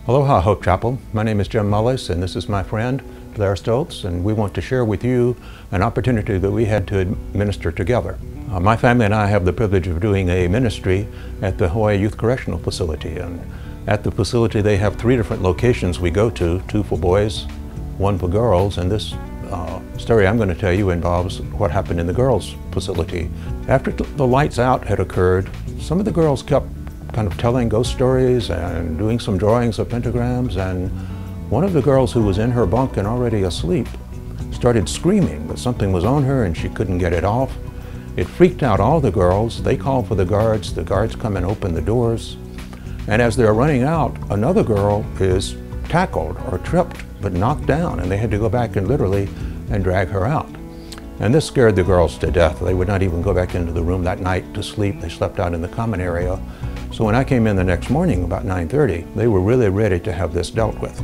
Aloha, Hope Chapel. My name is Jim Mullis, and this is my friend, Blair Stultz, and we want to share with you an opportunity that we had to administer together. My family and I have the privilege of doing a ministry at the Hawaii Youth Correctional Facility, and at the facility they have 3 different locations we go to, 2 for boys, 1 for girls, and this story I'm going to tell you involves what happened in the girls' facility. After the lights out had occurred, some of the girls kept kind of telling ghost stories and doing some drawings of pentagrams, and one of the girls who was in her bunk and already asleep started screaming that something was on her and she couldn't get it off. It freaked out all the girls. They called for the guards come and open the doors, and as they're running out, another girl is tackled or tripped but knocked down, and they had to go back and literally drag her out. And this scared the girls to death. They would not even go back into the room that night to sleep. They slept out in the common area. So when I came in the next morning about 9:30, they were really ready to have this dealt with.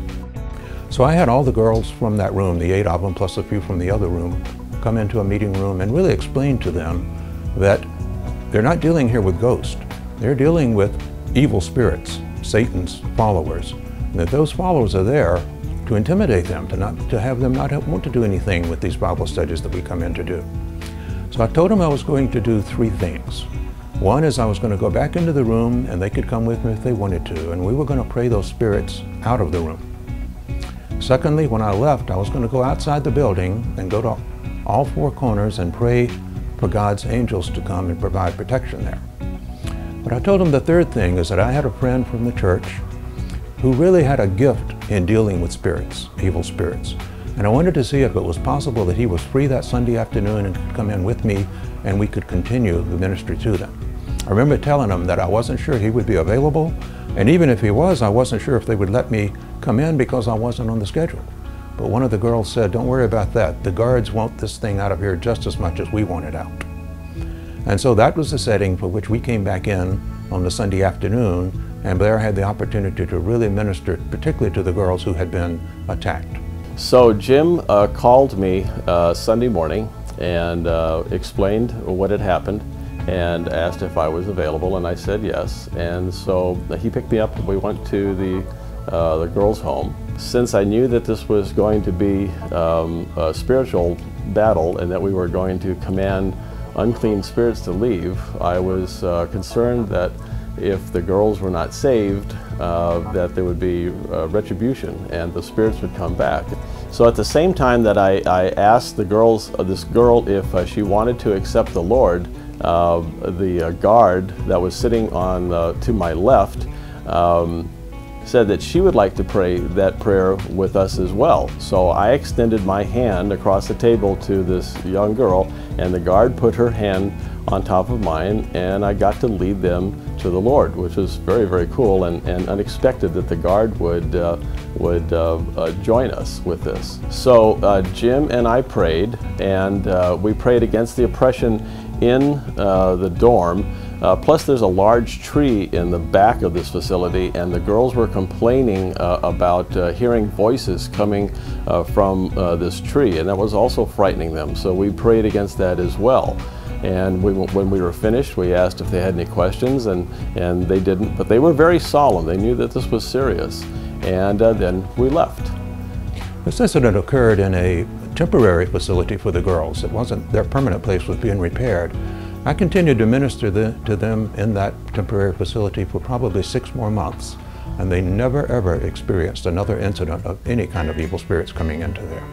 So I had all the girls from that room, the 8 of them plus a few from the other room, come into a meeting room and really explain to them that they're not dealing here with ghosts. They're dealing with evil spirits, Satan's followers, and that those followers are there to intimidate them, to have them not want to do anything with these Bible studies that we come in to do. So I told them I was going to do 3 things. One is I was going to go back into the room and they could come with me if they wanted to, and we were going to pray those spirits out of the room. Secondly, when I left, I was going to go outside the building and go to all 4 corners and pray for God's angels to come and provide protection there. But I told them the 3rd thing is that I had a friend from the church who really had a gift in dealing with spirits, evil spirits. And I wanted to see if it was possible that he was free that Sunday afternoon and could come in with me and we could continue the ministry to them. I remember telling him that I wasn't sure he would be available, and even if he was, I wasn't sure if they would let me come in because I wasn't on the schedule. But one of the girls said, "Don't worry about that. The guards want this thing out of here just as much as we want it out." And so that was the setting for which we came back in on the Sunday afternoon, and Blair had the opportunity to really minister, particularly to the girls who had been attacked. So Jim called me Sunday morning and explained what had happened and asked if I was available, and I said yes. And so he picked me up and we went to the girls' home. Since I knew that this was going to be a spiritual battle and that we were going to command unclean spirits to leave, I was concerned that if the girls were not saved, that there would be retribution and the spirits would come back. So at the same time that I asked the girls, this girl, if she wanted to accept the Lord, the guard that was sitting on to my left said that she would like to pray that prayer with us as well. So I extended my hand across the table to this young girl, and the guard put her hand on top of mine, and I got to lead them to the Lord, which was very, very cool and unexpected that the guard would join us with this. So Jim and I prayed, and we prayed against the oppression in the dorm. Plus there's a large tree in the back of this facility, and the girls were complaining about hearing voices coming from this tree, and that was also frightening them. So we prayed against that as well. And when we were finished, we asked if they had any questions, and they didn't, but they were very solemn. They knew that this was serious. And then we left. This incident occurred in a temporary facility for the girls. It wasn't their permanent place was being repaired. I continued to minister to them in that temporary facility for probably 6 more months, and they never ever experienced another incident of any kind of evil spirits coming into there.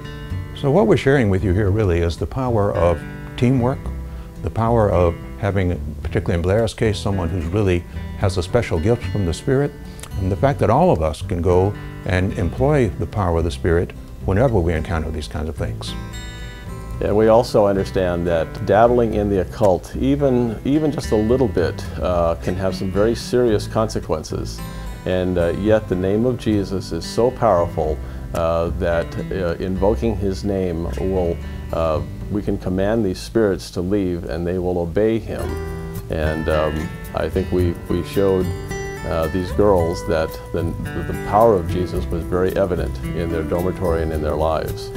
So what we're sharing with you here really is the power of teamwork, the power of having, particularly in Blair's case, someone who really has a special gift from the Spirit, and the fact that all of us can go and employ the power of the Spirit whenever we encounter these kinds of things. And we also understand that dabbling in the occult, even just a little bit, can have some very serious consequences. And yet the name of Jesus is so powerful that invoking His name we can command these spirits to leave and they will obey Him. And I think we showed these girls that the power of Jesus was very evident in their dormitory and in their lives.